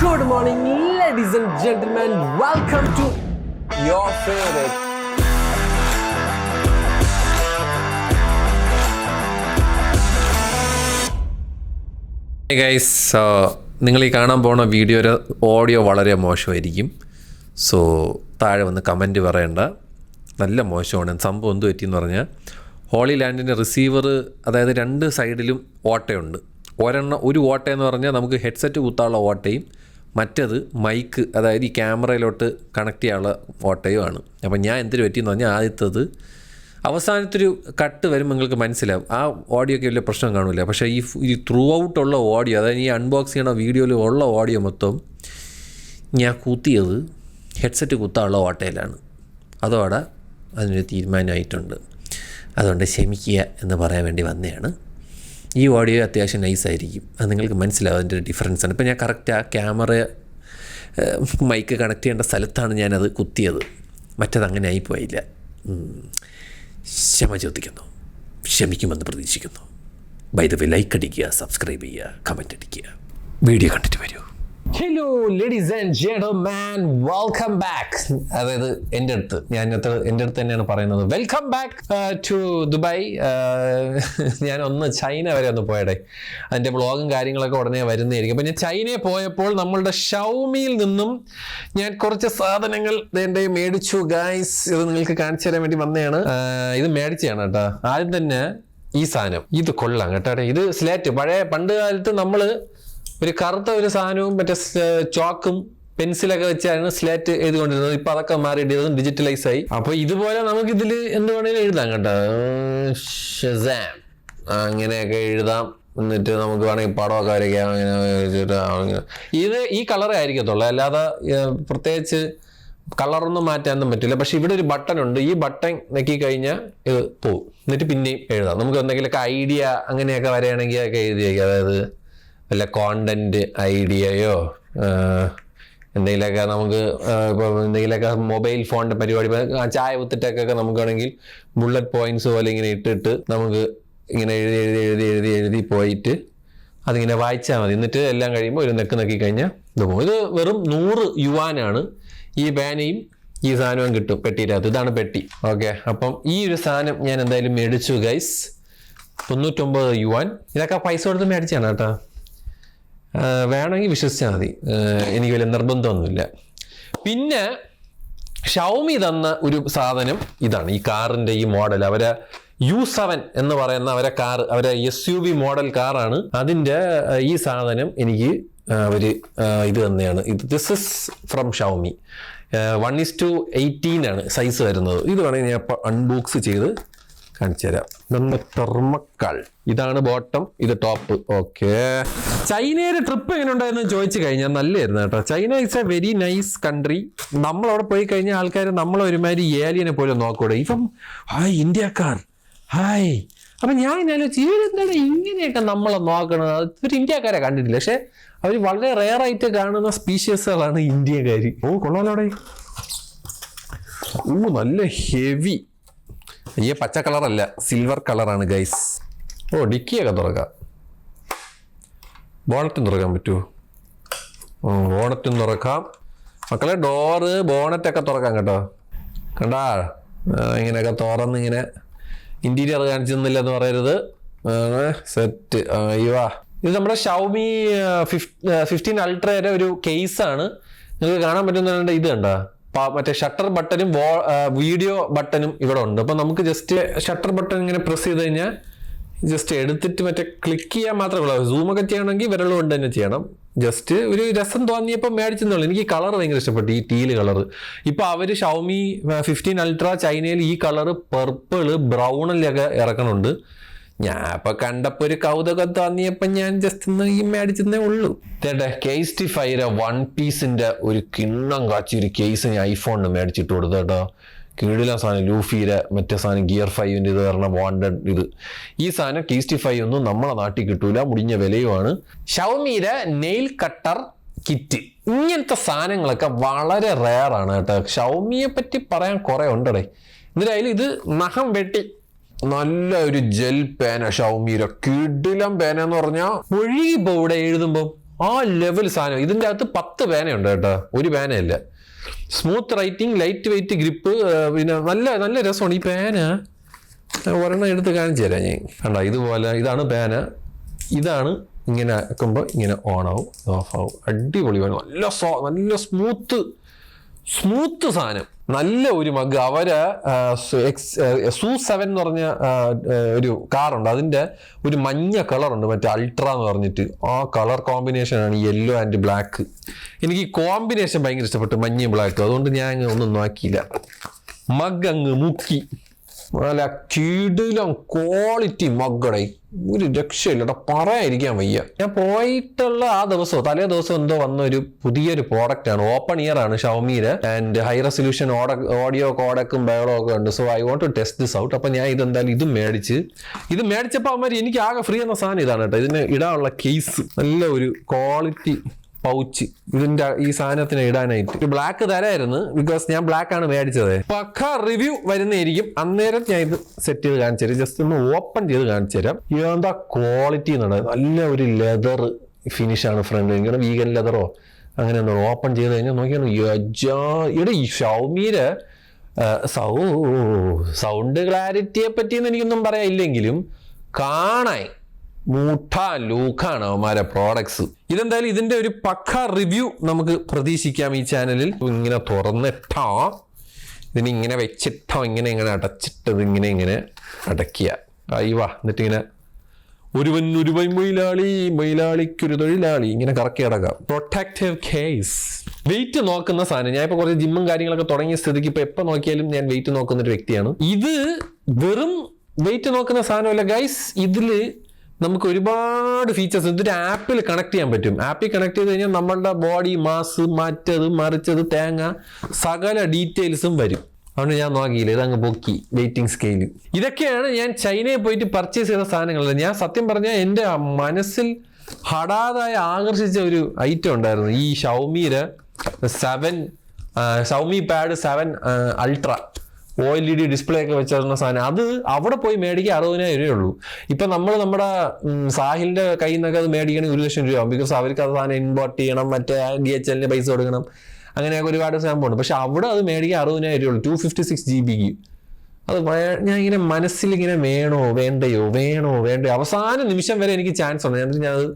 Good morning, ladies and gentlemen. Welcome to your favorite. Hey guys, നിങ്ങൾ ഈ കാണാൻ പോകുന്ന വീഡിയോയുടെ ഓഡിയോ വളരെ മോശമായിരിക്കും. സോ താഴെ വന്ന് കമൻറ്റ് പറയേണ്ട. നല്ല മോശമാണ്. സംഭവം എന്ത് പറ്റിയെന്ന് പറഞ്ഞാൽ ഹോളി ലാൻഡിൻ്റെ റിസീവർ, അതായത് രണ്ട് സൈഡിലും ഓട്ടയുണ്ട്. ഒരു ഓട്ടയെന്ന് പറഞ്ഞാൽ നമുക്ക് ഹെഡ്സെറ്റ് കുത്താനുള്ള ഓട്ടയും മറ്റത് മൈക്ക്, അതായത് ഈ ക്യാമറയിലോട്ട് കണക്ട് ചെയ്യാനുള്ള ഓട്ടയുമാണ്. അപ്പം ഞാൻ എന്തിനു പറ്റിയെന്ന് പറഞ്ഞാൽ ആദ്യത്തത് അവസാനത്തൊരു കട്ട് വരുമ്പോൾ നിങ്ങൾക്ക് മനസ്സിലാവും. ആ ഓഡിയോയ്ക്ക് വലിയ പ്രശ്നം കാണില്ല. പക്ഷേ ഈ ത്രൂ ഔട്ടുള്ള ഓഡിയോ, അതായത് ഈ അൺബോക്സ് ചെയ്യണ വീഡിയോയിൽ ഉള്ള ഓഡിയോ മൊത്തം ഞാൻ കുത്തിയത് ഹെഡ്സെറ്റ് കുത്താനുള്ള ഓട്ടയിലാണ്. അതോടെ അതിനൊരു തീരുമാനമായിട്ടുണ്ട്. അതുകൊണ്ട് ക്ഷമിക്കുക എന്ന് പറയാൻ വേണ്ടി വന്നതാണ്. ഈ ഓഡിയോ അത്യാവശ്യം നൈസായിരിക്കും, അത് നിങ്ങൾക്ക് മനസ്സിലാവും. അതിൻ്റെ ഒരു ഡിഫറൻസാണ്. ഇപ്പോൾ ഞാൻ കറക്റ്റ് ആ ക്യാമറ മൈക്ക് കണക്ട് ചെയ്യേണ്ട സ്ഥലത്താണ് ഞാനത് കുത്തിയത്. മറ്റത് അങ്ങനെ ആയിപ്പോയില്ല. ക്ഷമ ചോദിക്കുന്നു, ക്ഷമിക്കുമെന്ന് പ്രതീക്ഷിക്കുന്നു. ബൈ ദ വേ, ലൈക്ക് അടിക്കുക, സബ്സ്ക്രൈബ് ചെയ്യുക, കമൻറ്റ് അടിക്കുക. വീഡിയോ കണ്ടിട്ട് വരൂ. Hello, ladies and gentlemen. Welcome back. അതായത് എൻ്റെ അടുത്ത് തന്നെയാണ് പറയുന്നത്. Welcome back to Dubai. ഞാൻ ചൈന വരെ ഒന്ന് പോയടെ. അതിൻ്റെ വ്ളോഗും കാര്യങ്ങളൊക്കെ ഉടനെ വരുന്നതായിരിക്കും. അപ്പോൾ ഞാൻ ചൈനയിൽ പോയപ്പോൾ നമ്മളുടെ ഷൗമിയിൽ നിന്നും ഞാൻ കുറച്ച് സാധനങ്ങൾ എൻ്റെ മേടിച്ചു ഗൈസ്. ഇത് നിങ്ങൾക്ക് കാണിച്ചു തരാൻ വേണ്ടി വന്നതാണ്. ഇത് മേടിച്ചതാണ് കേട്ടോ. ആദ്യം തന്നെ ഈ സാധനം, ഇത് കൊള്ളാം കേട്ടോ. ഇത് സ്ലേറ്റ്, പണ്ട് കാലത്ത് നമ്മൾ ഒരു കറുത്ത ഒരു സാധനവും മറ്റേ ചോക്കും പെൻസിലൊക്കെ വെച്ചാണ് സ്ലേറ്റ് എഴുതിക്കൊണ്ടിരുന്നത്. ഇപ്പൊ അതൊക്കെ മാറിയിട്ട് ഡിജിറ്റലൈസ് ആയി. അപ്പൊ ഇതുപോലെ നമുക്ക് ഇതിൽ എന്ത് വേണേലും എഴുതാം കേട്ടോ. ഷസാം അങ്ങനെയൊക്കെ എഴുതാം. എന്നിട്ട് നമുക്ക് വേണമെങ്കിൽ പടമൊക്കെ വരയ്ക്കാം. അങ്ങനെ ഇത് ഈ കളറേ ആയിരിക്കത്തുള്ളൂ, അല്ലാതെ പ്രത്യേകിച്ച് കളറൊന്നും മാറ്റാനൊന്നും പറ്റില്ല. പക്ഷെ ഇവിടെ ഒരു ബട്ടൺ ഉണ്ട്. ഈ ബട്ടൺ നെക്കി കഴിഞ്ഞാൽ ഇത് പോവും. എന്നിട്ട് പിന്നെയും എഴുതാം. നമുക്ക് എന്തെങ്കിലുമൊക്കെ ഐഡിയ അങ്ങനെയൊക്കെ വരികയാണെങ്കിൽ ഒക്കെ എഴുതി വയ്ക്കാം. അതായത് വല്ല കോണ്ടന്റ് ഐഡിയയോ എന്തെങ്കിലുമൊക്കെ നമുക്ക് ഇപ്പോൾ എന്തെങ്കിലുമൊക്കെ മൊബൈൽ ഫോണിൻ്റെ പരിപാടി, ചായ കുത്തിട്ടൊക്കെ നമുക്കാണെങ്കിൽ ബുള്ളറ്റ് പോയിന്റ്സ് പോലെ ഇങ്ങനെ ഇട്ടിട്ട് നമുക്ക് ഇങ്ങനെ എഴുതി പോയിട്ട് അതിങ്ങനെ വായിച്ചാൽ മതി. എന്നിട്ട് എല്ലാം കഴിയുമ്പോൾ ഒരു നെക്കി കഴിഞ്ഞാൽ ഇത് പോകും. ഇത് വെറും 100 യുവാനാണ്. ഈ പേനയും ഈ സാധനവും കിട്ടും പെട്ടിയിനകത്ത്. ഇതാണ് പെട്ടി. ഓക്കെ, അപ്പം ഈ ഒരു സാധനം ഞാൻ എന്തായാലും മേടിച്ചു ഗൈസ്. 99 യുവാൻ. ഇതൊക്കെ പൈസ കൊടുത്ത് മേടിച്ചാണ് കേട്ടോ. വേണമെങ്കിൽ വിശ്വസിച്ചാൽ മതി, എനിക്ക് വലിയ നിർബന്ധമൊന്നുമില്ല. പിന്നെ ഷൗമി തന്ന ഒരു സാധനം ഇതാണ്. ഈ കാറിൻ്റെ ഈ മോഡൽ, അവരെ U7 എന്ന് പറയുന്ന അവരെ SUV മോഡൽ കാറാണ്. അതിൻ്റെ ഈ സാധനം എനിക്ക് അവർ ഇത് തന്നെയാണ്. This is from Xiaomi. 1:18 ആണ് സൈസ് വരുന്നത്. ഇത് വേണമെങ്കിൽ ഞാൻ അൺബോക്സ് ചെയ്ത് കാണിച്ചു തരാം. ഇതൊന്ന് തെർമക്കൽ. ഇതാണ് ബോട്ടം, ഇത് ടോപ്പ്. ഓക്കെ, ചൈനയുടെ ട്രിപ്പ് എങ്ങനെ ഉണ്ടായിരുന്നു ചോദിച്ചു കഴിഞ്ഞാൽ നല്ലായിരുന്നു കേട്ടോ. China it's A very nice country. നമ്മളവിടെ പോയി കഴിഞ്ഞാൽ ആൾക്കാർ നമ്മളെ ഒരുമാതിരി ഏലിയനെ പോലെ നോക്കൂടെ. ഇപ്പം ഹായ് ഇന്ത്യക്കാർ, ഹായ്. അപ്പം ഞാൻ എന്താണ് ഇങ്ങനെയൊക്കെ നമ്മളെ നോക്കണത്. ഒരു ഇന്ത്യക്കാരെ കണ്ടിട്ടില്ല, പക്ഷെ അവർ വളരെ റെയറായിട്ട് കാണുന്ന സ്പീഷ്യസുകളാണ് ഇന്ത്യക്കാർ. കൊള്ളാലോടെ. നല്ല ഹെവി. ഈ പച്ച കളറല്ല, സിൽവർ കളറാണ് ഗൈസ്. ഡിക്കിയൊക്കെ തുറക്കാം. ബോണറ്റും തുറക്കാൻ പറ്റുമോ? ബോണറ്റും തുറക്കാം മക്കളെ. ഡോറ് ബോണറ്റൊക്കെ തുറക്കാം കേട്ടോ. കണ്ടാ, ഇങ്ങനെയൊക്കെ തുറന്ന് ഇങ്ങനെ ഇന്റീരിയർ കാണിച്ചെന്നില്ല എന്ന് പറയരുത്. സെറ്റ്. അയ്യോ, ഇത് നമ്മുടെ ഷൗമി 15 അൾട്രയുടെ ഒരു കേസാണ്. നിങ്ങൾക്ക് കാണാൻ പറ്റുന്നുണ്ട്. ഇത് കണ്ടാ, മറ്റേ ഷട്ടർ ബട്ടനും വീഡിയോ ബട്ടനും ഇവിടെ ഉണ്ട്. അപ്പം നമുക്ക് ജസ്റ്റ് ഷട്ടർ ബട്ടൺ ഇങ്ങനെ പ്രസ് ചെയ്ത് കഴിഞ്ഞാൽ ജസ്റ്റ് എടുത്തിട്ട് മറ്റേ ക്ലിക്ക് ചെയ്യാൻ മാത്രമേ ഉള്ളൂ. സൂമൊക്കെ ചെയ്യണമെങ്കിൽ വിരൽ കൊണ്ട് തന്നെ ചെയ്യണം. ജസ്റ്റ് ഒരു രസം തോന്നിയപ്പോൾ മേടിച്ചെന്നുള്ളൂ. എനിക്ക് ഈ കളർ ഭയങ്കര ഇഷ്ടപ്പെട്ടു, ഈ ടീല് കളർ. ഇപ്പം അവർ ഷൗമി 15 അൾട്ര ചൈനയിൽ ഈ കളറ് പർപ്പിള് ബ്രൗണിലൊക്കെ ഇറക്കണുണ്ട്. ഞാൻ ഇപ്പൊ കണ്ടപ്പോ ഒരു കൗതുകം തോന്നിയപ്പോ ഞാൻ ജസ്റ്റ് ഒന്ന് ഈ മേടിച്ചതേ ഉള്ളൂ. KST5 1 പീസിന്റെ ഒരു കിണ്ണം കാച്ചി ഒരു കേസ് ഞാൻ ഐഫോണിന് മേടിച്ചിട്ട് കൊടുത്തു കേട്ടോ. കീഴിലെ സാധനം ലൂഫിയുടെ മറ്റേ സാധനം ഗിയർ 5ന്റെ ഇത് പറഞ്ഞ വാണ്ടഡ് ഇത്. ഈ സാധനം KST5 ഒന്നും നമ്മളെ നാട്ടിൽ കിട്ടൂല, മുടിഞ്ഞ വിലയുമാണ്. ഷൗമിയുടെ നെയിൽ കട്ടർ കിറ്റ്, ഇങ്ങനത്തെ സാധനങ്ങളൊക്കെ വളരെ റെയർ ആണ് കേട്ടോ. ഷൗമിയെ പറ്റി പറയാൻ കുറെ ഉണ്ടടേ. എന്നിട്ടായാലും ഇത് നഖം വെട്ടി നല്ല ഒരു ജെൽ പേന. ഷൗമിയുടെ കിടിലം പേന എന്ന് പറഞ്ഞാൽ ഒഴുകിപ്പോ ഇവിടെ എഴുതുമ്പോൾ ആ ലെവൽ സാധനം. ഇതിൻ്റെ അകത്ത് 10 പേനയുണ്ട് കേട്ടോ, ഒരു പേനയല്ല. Smooth writing, light weight grip, പിന്നെ നല്ല നല്ല രസമാണ് ഈ പേന. ഒരെണ്ണം എടുത്ത് കാണിച്ചു തരാം ഞാൻ. കണ്ടോ, ഇതുപോലെ ഇതാണ് പേന. ഇതാണ് ഇങ്ങനെ ആക്കുമ്പോൾ ഇങ്ങനെ ഓണാവും, ഓഫാവും. അടിപൊളി പേന, നല്ല സ്മൂത്ത് സാധനം. നല്ല ഒരു മഗ്. അവര് SU7 എന്ന് പറഞ്ഞ ഒരു കാറുണ്ട്, അതിൻ്റെ ഒരു മഞ്ഞ കളറുണ്ട്, മറ്റേ അൾട്ര എന്ന് പറഞ്ഞിട്ട്. ആ കളർ കോമ്പിനേഷനാണ് യെല്ലോ ആൻഡ് ബ്ലാക്ക്. എനിക്ക് ഈ കോമ്പിനേഷൻ ഭയങ്കര ഇഷ്ടപ്പെട്ടു, മഞ്ഞയും ബ്ലാക്കും. അതുകൊണ്ട് ഞാൻ ഒന്നും നോക്കിയില്ല, മഗ് അങ്ങ് മുക്കി. നല്ല കിടിലം ക്വാളിറ്റി മഗ്ഗടേ, ഒരു രക്ഷയില്ല കേട്ടോ, പറയാതിരിക്കാൻ വയ്യ. ഞാൻ പോയിട്ടുള്ള ആ ദിവസവും തലേ ദിവസം എന്തോ വന്ന ഒരു പുതിയൊരു പ്രോഡക്റ്റ് ആണ്. ഓപ്പൺ ഇയർ ആണ് ഷവമിയുടെ, ആൻഡ് ഹൈ റെസൊല്യൂഷൻ ഓഡിയോ കോഡക്കും ബയോളോ ഒക്കെ ഉണ്ട്. So I want to test this out. അപ്പം ഞാൻ ഇതെന്തായാലും ഇത് മേടിച്ചപ്പോൾ അവന്മാർ എനിക്ക് ആകെ ഫ്രീ എന്ന സാധനം ഇതാണ് കേട്ടോ. ഇതിന് ഇടാനുള്ള കേസ്, നല്ല ഒരു ക്വാളിറ്റി പൗച്ച് ഇതിന്റെ ഈ സാധനത്തിന് ഇടാനായിട്ട്. ഒരു ബ്ലാക്ക് തരായിരുന്നു, ബിക്കോസ് ഞാൻ ബ്ലാക്ക് ആണ് മേടിച്ചത്. പക്ക റിവ്യൂ വരുന്നതായിരിക്കും, അന്നേരം ഞാൻ ഇത് സെറ്റ് ചെയ്ത് കാണിച്ചു തരാം. ജസ്റ്റ് ഒന്ന് ഓപ്പൺ ചെയ്ത് കാണിച്ചു തരാം. എന്താ ക്വാളിറ്റി എന്നുള്ളത്. നല്ല ഒരു ലെതർ ഫിനിഷാണ് ഫ്രണ്ട്, ഇങ്ങനെ വീഗൻ ലെതറോ അങ്ങനെ ഒന്നും. ഓപ്പൺ ചെയ്ത് കഴിഞ്ഞാൽ നോക്കിയാണ് ഇവിടെ ഈ ഷവമിയുടെ സൗണ്ട് ക്ലാരിറ്റിയെ പറ്റിയെന്ന് എനിക്കൊന്നും പറയാനില്ലെങ്കിലും കാണാൻ ലൂക്കാണ് അവന്മാരെ പ്രോഡക്ട്സ്. ഇതെന്തായാലും ഇതിന്റെ ഒരു പക്ക റിവ്യൂ നമുക്ക് പ്രതീക്ഷിക്കാം ഈ ചാനലിൽ. ഇങ്ങനെ തുറന്നിട്ടോ, ഇതിനിങ്ങനെ വെച്ചിട്ടോ, ഇങ്ങനെ അടച്ചിട്ടത് ഇങ്ങനെ അടയ്ക്കുക. അയ്യവാ, എന്നിട്ട് ഇങ്ങനെ ഒരുവൻ മൊയിലാളിക്കൊരു തൊഴിലാളി, ഇങ്ങനെ കറക്കി അടക്കാം. Protective case. വെയിറ്റ് നോക്കുന്ന സാധനം. ഞാൻ ഇപ്പൊ കുറച്ച് ജിമ്മും കാര്യങ്ങളൊക്കെ തുടങ്ങിയ സ്ഥിതിക്ക് ഇപ്പൊ എപ്പോൾ നോക്കിയാലും ഞാൻ വെയിറ്റ് നോക്കുന്ന ഒരു വ്യക്തിയാണ്. ഇത് വെറും വെയിറ്റ് നോക്കുന്ന സാധനമല്ല ഗൈസ്. ഇതില് നമുക്ക് ഒരുപാട് ഫീച്ചേഴ്സ്. ഇതൊരു ആപ്പിൽ കണക്ട് ചെയ്യാൻ പറ്റും. ആപ്പിൽ കണക്ട് ചെയ്ത് കഴിഞ്ഞാൽ നമ്മളുടെ ബോഡി മാസ്, മറ്റത് മറിച്ചത്, തേങ്ങ, സകല ഡീറ്റെയിൽസും വരും. അതുകൊണ്ട് ഞാൻ നോക്കിയില്ല, ഇതങ്ങ് പൊക്കി വെയിറ്റിംഗ് സ്കെയില്. ഇതൊക്കെയാണ് ഞാൻ ചൈനയിൽ പോയിട്ട് പർച്ചേസ് ചെയ്ത സാധനങ്ങളല്ല. ഞാൻ സത്യം പറഞ്ഞാൽ എൻ്റെ മനസ്സിൽ ഹഠാതായി ആകർഷിച്ച ഒരു ഐറ്റം ഉണ്ടായിരുന്നു, ഈ ഷവമിയുടെ Xiaomi pad 7 ultra OLED display ഒക്കെ വെച്ചിരുന്ന സാധനം. അത് അവിടെ പോയി മേടിക്കാൻ 60,000 രൂപയുള്ളൂ. ഇപ്പം നമ്മുടെ സാഹിലിന്റെ കയ്യിൽ നിന്നൊക്കെ അത് മേടിക്കണമെങ്കിൽ 1,00,000 രൂപയാകും. ബിക്കോസ് അവർക്ക് അത് സാധനം ഇമ്പോർട്ട് ചെയ്യണം, മറ്റേ DHL പൈസ കൊടുക്കണം, അങ്ങനെയൊക്കെ ഒരുപാട് സംഭവമുണ്ട്. പക്ഷെ അവിടെ അത് മേടിക്കാൻ 60,000 രൂപയുള്ളൂ, 256 GB. അത് ഞാൻ ഇങ്ങനെ മനസ്സിലിങ്ങനെ വേണോ വേണ്ടയോ അവസാന നിമിഷം വരെ എനിക്ക് ചാൻസ് ഉണ്ട്. ഞാനത്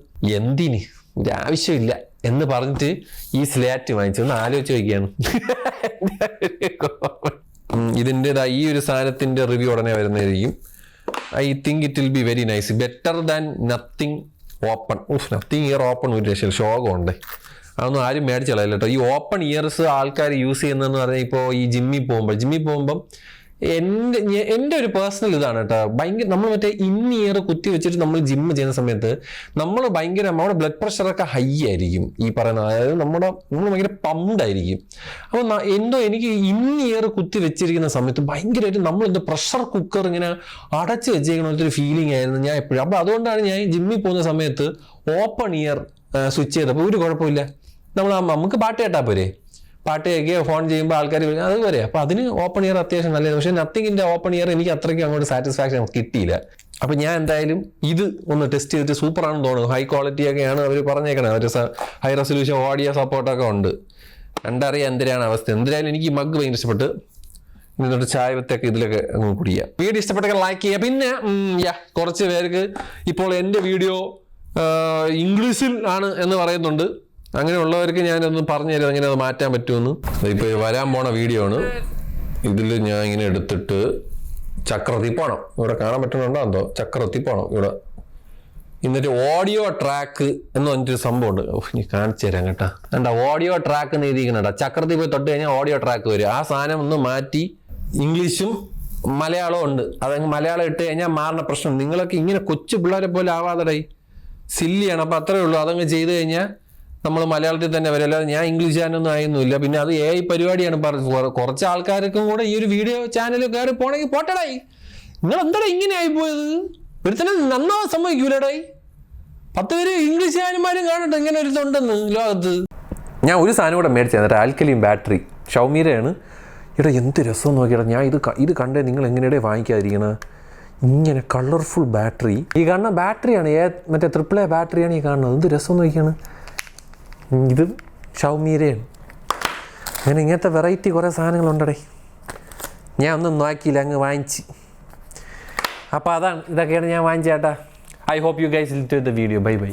എന്തിന് ഒരു ആവശ്യമില്ല എന്ന് പറഞ്ഞിട്ട് ഈ സ്ലാറ്റ് വാങ്ങിച്ചു. ഒന്ന് ആലോചിച്ച് വയ്ക്കുകയാണ്. ഇതിൻ്റെ ഈ ഒരു സാധനത്തിൻ്റെ റിവ്യൂ ഉടനെ വരുന്നതായിരിക്കും. I think it will be very nice, better than nothing open. Nothing year open ഒരു രക്ഷ ശോകമുണ്ട്. അതൊന്നും ആരും മേടിച്ചളയില്ല കേട്ടോ. ഈ ഓപ്പൺ ഇയർസ് ആൾക്കാർ യൂസ് ചെയ്യുന്നതെന്ന് പറഞ്ഞാൽ ഇപ്പോൾ ഈ ജിമ്മിൽ പോകുമ്പം എൻ്റെ ഒരു പേഴ്സണൽ ഇതാണ് കേട്ടോ. ഭയങ്കര നമ്മൾ മറ്റേ ഇയർ കുത്തി വെച്ചിട്ട് നമ്മൾ ജിമ്മ് ചെയ്യുന്ന സമയത്ത് നമ്മുടെ ബ്ലഡ് പ്രഷറൊക്കെ ഹൈ ആയിരിക്കും. ഈ പറയുന്ന, അതായത് നമ്മൾ ഭയങ്കര പമ്പ്ഡായിരിക്കും. അപ്പോൾ എനിക്ക് ഇയർ കുത്തി വെച്ചിരിക്കുന്ന സമയത്ത് ഭയങ്കരമായിട്ട് നമ്മളെന്താ പ്രഷർ കുക്കർ ഇങ്ങനെ അടച്ച് വെച്ചേക്കണ ഒരു ഫീലിംഗ് ആയിരുന്നു ഞാൻ എപ്പോഴും. അപ്പോൾ അതുകൊണ്ടാണ് ഞാൻ ജിമ്മിൽ പോകുന്ന സമയത്ത് ഓപ്പൺ ഇയർ സ്വിച്ച് ചെയ്തപ്പോൾ ഒരു കുഴപ്പമില്ല. നമുക്ക് പാട്ട് കേട്ടാൽ പോരെ, പാട്ട് കേൾക്കുകയോ ഫോൺ ചെയ്യുമ്പോൾ ആൾക്കാർ അതുപോലെ. അപ്പോൾ അതിന് ഓപ്പൺ ഇയർ അത്യാവശ്യം നല്ലത്. പക്ഷേ നത്തിങ്ങിൻ്റെ ഓപ്പൺ ഇയർ എനിക്ക് അത്രയ്ക്ക് അങ്ങോട്ട് സാറ്റിസ്ഫാക്ഷൻ കിട്ടിയില്ല. അപ്പോൾ ഞാൻ എന്തായാലും ഇത് ഒന്ന് ടെസ്റ്റ് ചെയ്തിട്ട് സൂപ്പറാണെന്ന് തോന്നുന്നു. ഹൈ ക്വാളിറ്റി ഒക്കെയാണ് അവർ പറഞ്ഞേക്കണത്. അവർ ഹൈ റെസൊല്യൂഷൻ ഓഡിയോ സപ്പോർട്ടൊക്കെ ഉണ്ട്. കണ്ടറിയാം എന്തിനാണ് അവസ്ഥ. എന്തായാലും എനിക്ക് ഈ മഗ് ഭയങ്കര ഇഷ്ടപ്പെട്ട്. എന്നിട്ട് ചായത്തൊക്കെ ഇതിലൊക്കെ കുടിക്കുക. വീഡിയോ ഇഷ്ടപ്പെട്ടൊക്കെ ലൈക്ക് ചെയ്യുക. പിന്നെ കുറച്ച് പേർക്ക് ഇപ്പോൾ എൻ്റെ വീഡിയോ ഇംഗ്ലീഷിൽ ആണ് എന്ന് പറയുന്നുണ്ട്. അങ്ങനെയുള്ളവർക്ക് ഞാനൊന്ന് പറഞ്ഞു തരാം എങ്ങനെ അത് മാറ്റാൻ പറ്റുമെന്ന്. ഇപ്പോൾ വരാൻ പോണ വീഡിയോ ആണ്. ഇതിൽ ഞാൻ ഇങ്ങനെ എടുത്തിട്ട് ചക്രത്തിൽ പോകണം. ഇവിടെ കാണാൻ പറ്റുന്നുണ്ടോ എന്തോ, ചക്രത്തിൽ പോകണം ഇവിടെ. എന്നിട്ട് ഓഡിയോ ട്രാക്ക് എന്ന് പറഞ്ഞിട്ടൊരു സംഭവമുണ്ട്. നീ കാണിച്ചു തരാം കേട്ടാ. കണ്ട ഓഡിയോ ട്രാക്ക് എന്ന് എഴുതിക്കണ. ചക്രത്തിൽ പോയി തൊട്ട് കഴിഞ്ഞാൽ ഓഡിയോ ട്രാക്ക് വരും. ആ സാധനം ഒന്ന് മാറ്റി ഇംഗ്ലീഷും മലയാളവും ഉണ്ട്. അതങ്ങ് മലയാളം ഇട്ട് കഴിഞ്ഞാൽ മാറുന്ന പ്രശ്നം. നിങ്ങളൊക്കെ ഇങ്ങനെ കൊച്ചു പിള്ളേരെ പോലെ ആവാതെ സില്ലിയാണ്. അപ്പോൾ അത്രേ ഉള്ളൂ. അതങ്ങ് ചെയ്ത് കഴിഞ്ഞാൽ നമ്മൾ മലയാളത്തിൽ തന്നെ വരും. അല്ലാതെ ഞാൻ ഇംഗ്ലീഷ് ചാനലൊന്നും ആയിരുന്നില്ല. പിന്നെ അത് AI പരിപാടിയാണ് പറഞ്ഞത്. കുറച്ച് ആൾക്കാർക്കും കൂടെ ഈ ഒരു വീഡിയോ ചാനൽ കയറി പോണെങ്കിൽ പോട്ടടായി. നിങ്ങൾ എന്താടാ ഇങ്ങനെ ആയിപ്പോയത്? ഒരുത്തന്നെ നന്നാവാൻ സംഭവിക്കൂലടായി. 10 പേര് ഇംഗ്ലീഷ് ചാനന്മാരും കാണട്ടെ ഇങ്ങനെ ഒരു ഇതുണ്ടെന്ന് ലോകത്ത്. ഞാൻ ഒരു സാധനം കൂടെ മേടിച്ചത് ആൽക്കലിൻ ബാറ്ററി ഷവമിയുടെയാണ്. ഇവിടെ എന്ത് രസം നോക്കിയാൽ ഞാൻ ഇത് കണ്ടേ നിങ്ങൾ എങ്ങനെയുടെ വാങ്ങിക്കാതിരിക്കണ. ഇങ്ങനെ കളർഫുൾ ബാറ്ററി. ഈ കാണുന്ന ബാറ്ററിയാണ് മറ്റേ AAA ബാറ്ററിയാണ് ഈ കാണുന്നത്. എന്ത് രസം നോക്കിയാണ്. ഇത് ഷൗമീരയാണ്. അങ്ങനെ ഇങ്ങനത്തെ വെറൈറ്റി കുറേ സാധനങ്ങളുണ്ടടേ. ഞാൻ ഒന്നും നോക്കിയില്ല, അങ്ങ് വാങ്ങിച്ച്. അപ്പോൾ അതാണ്, ഇതൊക്കെയാണ് ഞാൻ വാങ്ങിച്ചേട്ടാ. I hope you guys will enjoy the video. Bye by.